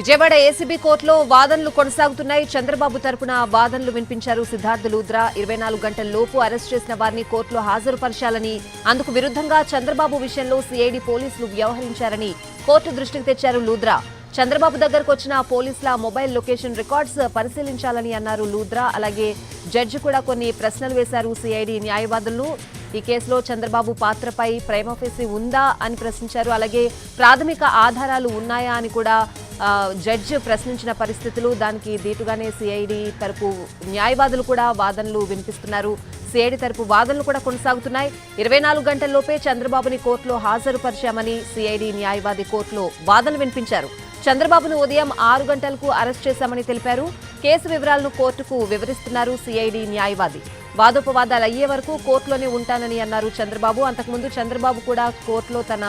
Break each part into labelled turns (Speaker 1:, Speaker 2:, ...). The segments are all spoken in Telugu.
Speaker 1: విజయవాడ ఏసీబీ కోర్టులో వాదనలు కొనసాగుతున్నాయి. చంద్రబాబు తరపున వాదనలు వినిపించారు సిద్ధార్థ లూద్రా. 24 గంటల లోపు అరెస్ట్ చేసిన వారిని కోర్టులో హాజరుపరచాలని, అందుకు విరుద్ధంగా చంద్రబాబు విషయంలో సిఐడి పోలీసులు వ్యవహరించారని కోర్టు దృష్టికి తెచ్చారు లూద్రా. చంద్రబాబు దగ్గరకు వచ్చిన పోలీసుల మొబైల్ లొకేషన్ రికార్డ్స్ పరిశీలించాలని అన్నారు లూద్రా. అలాగే జడ్జి కూడా కొన్ని ప్రశ్నలు వేశారు సిఐడి న్యాయవాదులను. ఈ కేసులో చంద్రబాబు పాత్రపై ప్రైమఫేసి ఉందా అని ప్రశ్నించారు. అలాగే ప్రాథమిక ఆధారాలు ఉన్నాయా అని కూడా జడ్జి ప్రశ్నించిన పరిస్థితులు. దానికి దీటుగానే సిఐడి తరపు న్యాయవాదులు కూడా వాదనలు వినిపిస్తున్నారు. సిఐడి తరపు వాదనలు కూడా కొనసాగుతున్నాయి. 24 గంటల్లోపే చంద్రబాబుని కోర్టులో హాజరుపరిచామని సిఐడి న్యాయవాది కోర్టులో వాదనలు వినిపించారు. చంద్రబాబును ఉదయం 6 గంటలకు అరెస్ట్ చేశామని తెలిపారు. కేసు వివరాలను కోర్టుకు వివరిస్తున్నారు సిఐడి న్యాయవాది. వాదోపవాదాలు అయ్యే వరకు కోర్టులోనే ఉంటానని అన్నారు చంద్రబాబు. అంతకుముందు చంద్రబాబు కూడా కోర్టులో తన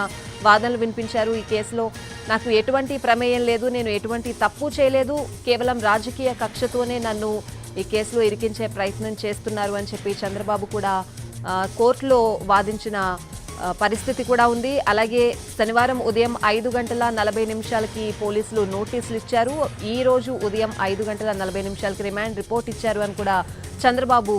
Speaker 1: వాదనలు వినిపించారు. ఈ కేసులో నాకు ఎటువంటి ప్రమేయం లేదు, నేను ఎటువంటి తప్పు చేయలేదు, కేవలం రాజకీయ కక్షతోనే నన్ను ఈ కేసులో ఇరికించే ప్రయత్నం చేస్తున్నారు అని చెప్పి చంద్రబాబు కూడా కోర్టులో వాదించిన పరిస్థితి కూడా ఉంది. అలాగే శనివారం ఉదయం 5:40 పోలీసులు నోటీసులు ఇచ్చారు. ఈ రోజు ఉదయం 5:40 రిమాండ్ రిపోర్ట్ ఇచ్చారు అని కూడా చంద్రబాబు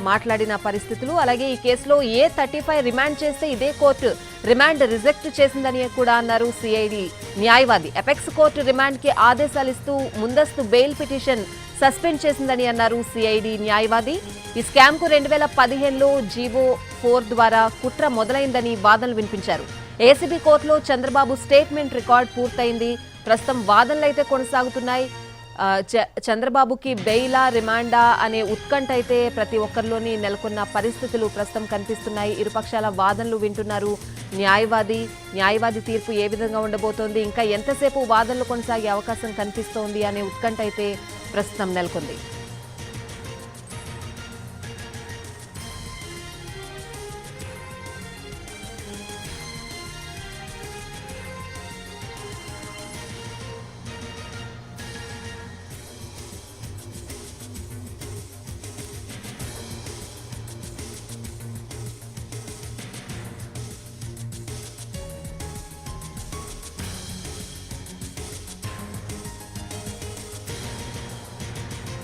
Speaker 1: మాట్లాడిన పరిస్థితులు. అలాగే ఈ కేసులో A35 రిమాండ్ చేస్తే ఇదే కోర్టు రిమాండ్ రిజెక్ట్ చేసిందని కూడా అన్నారు సిఐడి న్యాయవాది. ఎపెక్స్ కోర్టు రిమాండ్ కి ఆదేశాలు ఇస్తూ ముందస్తు బెయిల్ పిటిషన్ సస్పెండ్ చేసిందని అన్నారు సిఐడి న్యాయవాది. ఈ స్కామ్ కు 2015లో జీవో 4 ద్వారా కుట్ర మొదలైందని వాదనలు వినిపించారు. ఏసీబీ కోర్టులో చంద్రబాబు స్టేట్మెంట్ రికార్డ్ పూర్తయింది. ప్రస్తుతం వాదనలు అయితే కొనసాగుతున్నాయి. చంద్రబాబుకి బెయిలా రిమాండా అనే ఉత్కంఠ అయితే ప్రతి ఒక్కరిలోని నెలకొన్న పరిస్థితులు ప్రస్తుతం కనిపిస్తున్నాయి. ఇరుపక్షాల వాదనలు వింటున్నారు న్యాయవాది తీర్పు ఏ విధంగా ఉండబోతోంది, ఇంకా ఎంతసేపు వాదనలు కొనసాగే అవకాశం కనిపిస్తోంది అనే ఉత్కంఠ అయితే ప్రస్తుతం నెలకొంది.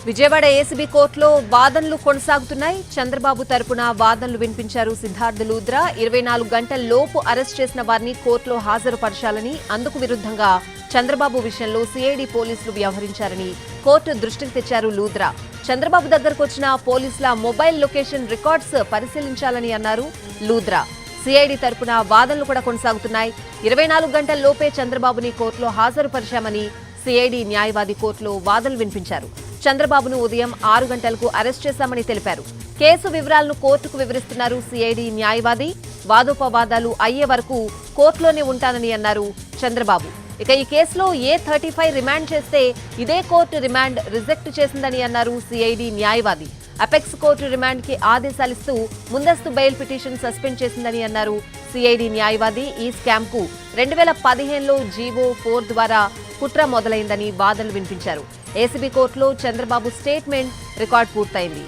Speaker 1: విజయవాడ ఏసీబీ కోర్టులో వాదనలు కొనసాగుతున్నాయి. చంద్రబాబు తరపున వాదనలు వినిపించారు సిద్ధార్థ లూద్రా. 24 గంటల లోపు అరెస్ట్ చేసిన వారిని కోర్టులో హాజరుపరచాలని, అందుకు విరుద్ధంగా చంద్రబాబు విషయంలో సిఐడి పోలీసులు వ్యవహరించారని కోర్టు దృష్టికి తెచ్చారు లూద్రా. చంద్రబాబు దగ్గరకు వచ్చిన పోలీసుల మొబైల్ లొకేషన్ రికార్డ్స్ పరిశీలించాలని అన్నారు లూద్రా. సిఐడి తరపున వాదనలు కూడా కొనసాగుతున్నాయి. 24 గంటల లోపే చంద్రబాబుని కోర్టులో హాజరుపరిచామని సిఐడి న్యాయవాది కోర్టులో వాదనలు వినిపించారు. చంద్రబాబును ఉదయం 6 గంటలకు అరెస్ట్ చేశామని తెలిపారు. కేసు వివరాలను కోర్టుకు వివరిస్తున్నారు సిఐడి న్యాయవాది. వాదోపవాదాలు అయ్యే వరకు కోర్టులోనే ఉంటానని అన్నారు చంద్రబాబు. ఇక ఈ కేసులో A35 రిమాండ్ చేస్తే ఇదే కోర్టు రిమాండ్ రిజెక్ట్ చేసిందని అన్నారు సిఐడి న్యాయవాది. అపెక్స్ కోర్టు రిమాండ్ కి ఆదేశాలిస్తూ ముందస్తు బెయిల్ పిటిషన్ సస్పెండ్ చేసిందని అన్నారు సిఐడి న్యాయవాది. ఈ స్కామ్ కు 2015లో జీవో 4 ద్వారా కుట్ర మొదలైందని వాదనలు వినిపించారు. ఏసీబీ కోర్టులో చంద్రబాబు స్టేట్మెంట్ రికార్డ్ పూర్తయింది.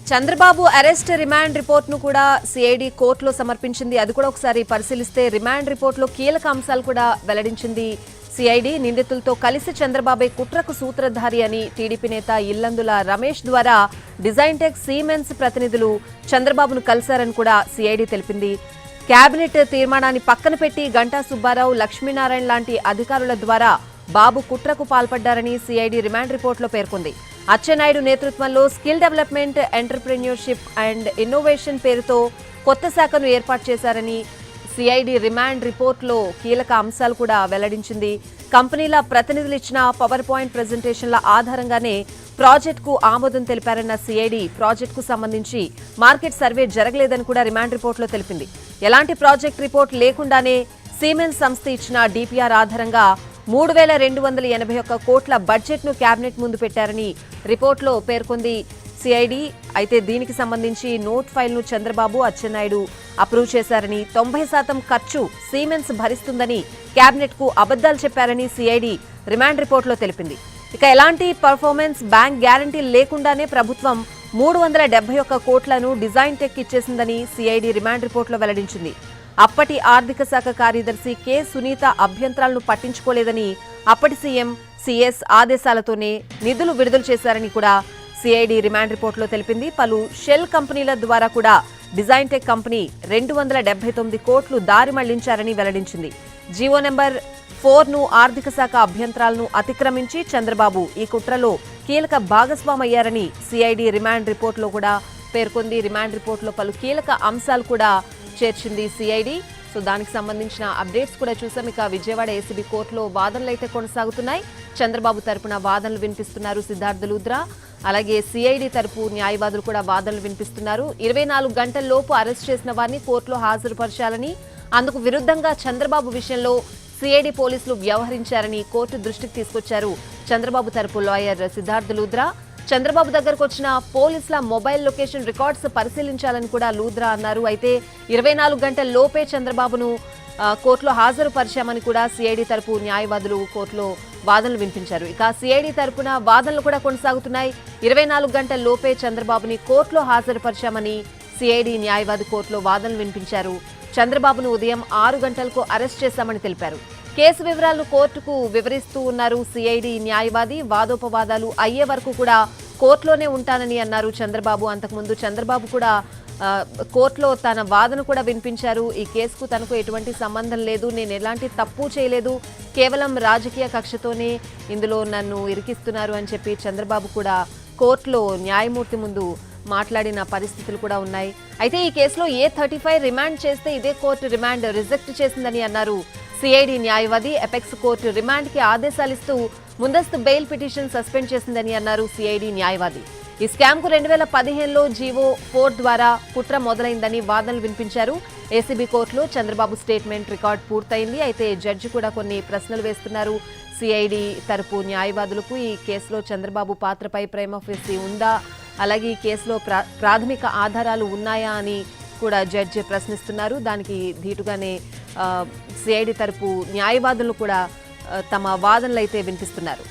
Speaker 1: చంద్రబాబు అరెస్ట్ రిమాండ్ రిపోర్ట్ ను కూడా సిఐడి కోర్టులో సమర్పించింది. అది కూడా ఒకసారి పరిశీలిస్తే రిమాండ్ రిపోర్ట్ లో కీలక అంశాలు కూడా వెల్లడించింది సిఐడి. నిందితులతో కలిసి చంద్రబాబే కుట్రకు సూత్రధారి అని టీడీపీ నేత ఇల్లందుల రమేష్ ద్వారా డిజైన్ టెక్ సిమెన్స్ ప్రతినిధులు చంద్రబాబును కలిశారని కూడా సిఐడి తెలిపింది. కేబినెట్ తీర్మానాన్ని పక్కన పెట్టి గంటా సుబ్బారావు, లక్ష్మీనారాయణ లాంటి అధికారుల ద్వారా బాబు కుట్రకు పాల్పడ్డారని సిఐడి రిమాండ్ రిపోర్టులో పేర్కొంది. అచ్చెన్నాయుడు నేతృత్వంలో skill development, entrepreneurship and innovation పేరుతో కొత్త శాఖను ఏర్పాటు చేశారని సిఐడి రిమాండ్ రిపోర్ట్లో కీలక అంశాలు కూడా వెల్లడించింది. కంపెనీల ప్రతినిధులు ఇచ్చిన పవర్ పాయింట్ ప్రెజెంటేషన్ల ఆధారంగానే ప్రాజెక్టుకు ఆమోదం తెలిపారన్న సిఐడి ప్రాజెక్టుకు సంబంధించి మార్కెట్ సర్వే జరగలేదని కూడా రిమాండ్ రిపోర్టులో తెలిపింది. ఎలాంటి ప్రాజెక్ట్ రిపోర్ట్ లేకుండానే సిమెన్స్ సంస్థ ఇచ్చిన డిపిఆర్ ఆధారంగా 3,281 కోట్ల బడ్జెట్ను కేబినెట్ ముందు పెట్టారని రిపోర్టులో పేర్కొంది సిఐడి. అయితే దీనికి సంబంధించి నోట్ ఫైల్ను చంద్రబాబు, అచ్చెన్నాయుడు అప్రూవ్ చేశారని, 90% ఖర్చు సిమెన్స్ భరిస్తుందని కేబినెట్కు అబద్దాలు చెప్పారని సిఐడి రిమాండ్ రిపోర్టులో తెలిపింది. ఇక ఎలాంటి పర్ఫార్మెన్స్ బ్యాంక్ గ్యారంటీ లేకుండానే ప్రభుత్వం 371 కోట్లను డిజైన్ టెక్ ఇచ్చేసిందని సిఐడి రిమాండ్ రిపోర్టులో వెల్లడించింది. అప్పటి ఆర్థిక శాఖ కార్యదర్శి కె సునీత అభ్యంతరాలను పట్టించుకోలేదని, అప్పటి సీఎం సిఎస్ ఆదేశాలతోనే నిధులు విడుదల చేశారని కూడా సిఐడి రిమాండ్ రిపోర్టులో తెలిపింది. పలు షెల్ కంపెనీల ద్వారా కూడా డిజైన్ టెక్ కంపెనీ 279 కోట్లు దారి మళ్లించారని వెల్లడించింది. జీవో నెంబర్ 4ను ఆర్థిక శాఖ అభ్యంతరాలను అతిక్రమించి చంద్రబాబు ఈ కుట్రలో కీలక భాగస్వామయ్యారని సిఐడి రిమాండ్ రిపోర్టులో కూడా పేర్కొంది. రిమాండ్ రిపోర్టులో పలు కీలక అంశాలు కూడా చేర్చింది సిఐడి. సో దానికి సంబంధించిన అప్డేట్స్ కూడా చూసాం. ఇక విజయవాడ ఏసీబీ కోర్టులో వాదనలు అయితే కొనసాగుతున్నాయి. చంద్రబాబు తరపున వాదనలు వినిపిస్తున్నారు సిద్ధార్థ లూద్రా. అలాగే సిఐడి తరపు న్యాయవాదులు కూడా వాదనలు వినిపిస్తున్నారు. 24 గంటల్లోపు అరెస్ట్ చేసిన వారిని కోర్టులో హాజరుపరచాలని, అందుకు విరుద్ధంగా చంద్రబాబు విషయంలో సిఐడి పోలీసులు వ్యవహరించారని కోర్టు దృష్టికి తీసుకొచ్చారు చంద్రబాబు తరపు లాయర్ సిద్ధార్థ లూద్రా. చంద్రబాబు దగ్గరకు వచ్చిన పోలీసుల మొబైల్ లొకేషన్ రికార్డ్స్ పరిశీలించాలని కూడా లూద్రా అన్నారు. అయితే 24 గంటల లోపే చంద్రబాబును కోర్టులో హాజరుపరిచామని కూడా సిఐడి తరపు న్యాయవాదులు కోర్టులో వాదనలు వినిపించారు. ఇక సిఐడి తరపున వాదనలు కూడా కొనసాగుతున్నాయి. 24 గంటల లోపే చంద్రబాబుని కోర్టులో హాజరుపరిచామని సిఐడి న్యాయవాది కోర్టులో వాదనలు వినిపించారు. చంద్రబాబును ఉదయం 6 గంటలకు అరెస్ట్ చేశామని తెలిపారు. కేసు వివరాలను కోర్టుకు వివరిస్తూ ఉన్నారు సిఐడి న్యాయవాది. వాదోపవాదాలు అయ్యే వరకు కూడా కోర్టులోనే ఉంటానని అన్నారు చంద్రబాబు. అంతకుముందు చంద్రబాబు కూడా కోర్టులో తన వాదన కూడా వినిపించారు. ఈ కేసుకు తనకు ఎటువంటి సంబంధం లేదు, నేను ఎలాంటి తప్పు చేయలేదు, కేవలం రాజకీయ కక్షతోనే ఇందులో నన్ను ఇరికిస్తున్నారు అని చెప్పి చంద్రబాబు కూడా కోర్టులో న్యాయమూర్తి ముందు మాట్లాడిన పరిస్థితులు కూడా ఉన్నాయి. అయితే ఈ కేసులో A35 రిమాండ్ చేస్తే ఇదే కోర్టు రిమాండ్ రిజెక్ట్ చేసిందని అన్నారు సిఐడి న్యాయవాది. ఎపెక్స్ కోర్టు రిమాండ్కి ఆదేశాలిస్తూ ముందస్తు బెయిల్ పిటిషన్ సస్పెండ్ చేసిందని అన్నారు సిఐడి న్యాయవాది. ఈ స్కామ్కు 2015లో జీవో 4 ద్వారా కుట్ర మొదలైందని వాదనలు వినిపించారు. ఏసీబీ కోర్టులో చంద్రబాబు స్టేట్మెంట్ రికార్డ్ పూర్తయింది. అయితే జడ్జి కూడా కొన్ని ప్రశ్నలు వేస్తున్నారు సిఐడి తరపు న్యాయవాదులకు. ఈ కేసులో చంద్రబాబు పాత్రపై ప్రైమా ఫేసి ఉందా, అలాగే ఈ కేసులో ప్రాథమిక ఆధారాలు ఉన్నాయా అని కూడా జడ్జి ప్రశ్నిస్తున్నారు. దానికి ధీటుగానే సిఐడి తరపు న్యాయవాదులు కూడా తమ వాదనలు అయితే వినిపిస్తున్నారు.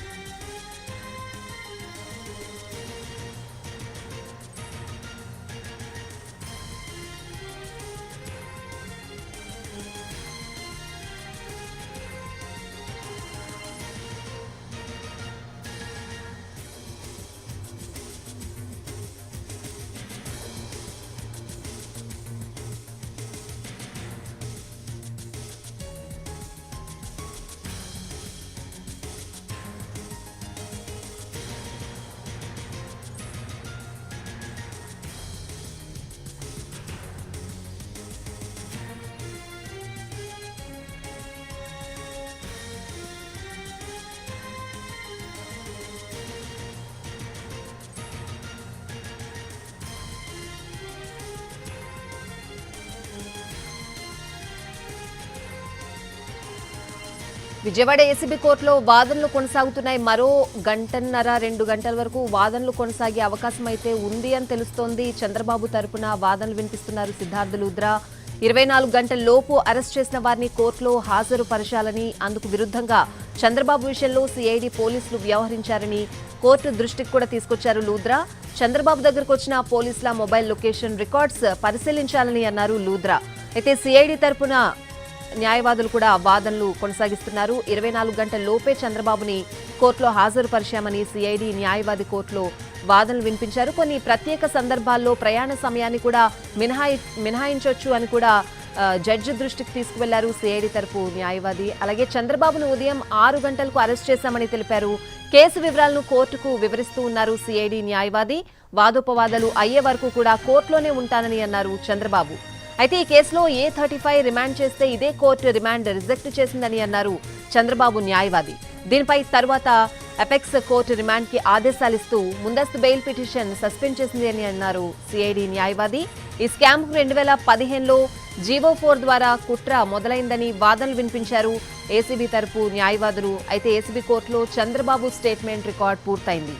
Speaker 1: విజయవాడ ఏసీబీ కోర్టులో వాదనలు కొనసాగుతున్నాయి. మరో గంటన్నర 2 గంటల వరకు వాదనలు కొనసాగే అవకాశం అయితే ఉంది అని తెలుస్తోంది. చంద్రబాబు తరపున వాదనలు వినిపిస్తున్నారు సిద్ధార్థ లూద్రా. 24 గంటల లోపు అరెస్ట్ చేసిన వారిని కోర్టులో హాజరుపరచాలని, అందుకు విరుద్ధంగా చంద్రబాబు విషయంలో సిఐడి పోలీసులు వ్యవహరించారని కోర్టు దృష్టికి కూడా తీసుకొచ్చారు లూద్రా. చంద్రబాబు దగ్గరకు వచ్చిన పోలీసుల మొబైల్ లొకేషన్ రికార్డ్స్ పరిశీలించాలని అన్నారు లూద్రా. అయితే సిఐడి తరపున న్యాయవాదులు కూడా వాదనలు కొనసాగిస్తున్నారు. 24 గంటల లోపే చంద్రబాబుని కోర్టులో హాజరుపరిచామని సిఐడి న్యాయవాది కోర్టులో వాదనలు వినిపించారు. కొన్ని ప్రత్యేక సందర్భాల్లో ప్రయాణ సమయాన్ని కూడా మినహాయించొచ్చు అని కూడా జడ్జి దృష్టికి తీసుకువెళ్లారు సిఐడి తరపు న్యాయవాది. అలాగే చంద్రబాబును ఉదయం 6 గంటలకు అరెస్ట్ చేశామని తెలిపారు. కేసు వివరాలను కోర్టుకు వివరిస్తూ ఉన్నారు సిఐడి న్యాయవాది. వాదోపవాదాలు అయ్యే వరకు కూడా కోర్టులోనే ఉంటానని అన్నారు చంద్రబాబు. అయితే ఈ కేసులో A35 రిమాండ్ చేస్తే ఇదే కోర్టు రిమాండ్ రిజెక్ట్ చేసిందని అన్నారు చంద్రబాబు న్యాయవాది. దీనిపై తర్వాత అపెక్స్ కోర్టు రిమాండ్ కి ఆదేశాలిస్తూ ముందస్తు బెయిల్ పిటిషన్ సస్పెండ్ చేసింది అని అన్నారు సిఐడి న్యాయవాది. ఈ స్కామ్ 2015లో G04 ద్వారా కుట్ర మొదలైందని వాదనలు వినిపించారు ఏసీబీ తరపు న్యాయవాదులు. అయితే ఏసీబీ కోర్టులో చంద్రబాబు స్టేట్మెంట్ రికార్డ్ పూర్తయింది.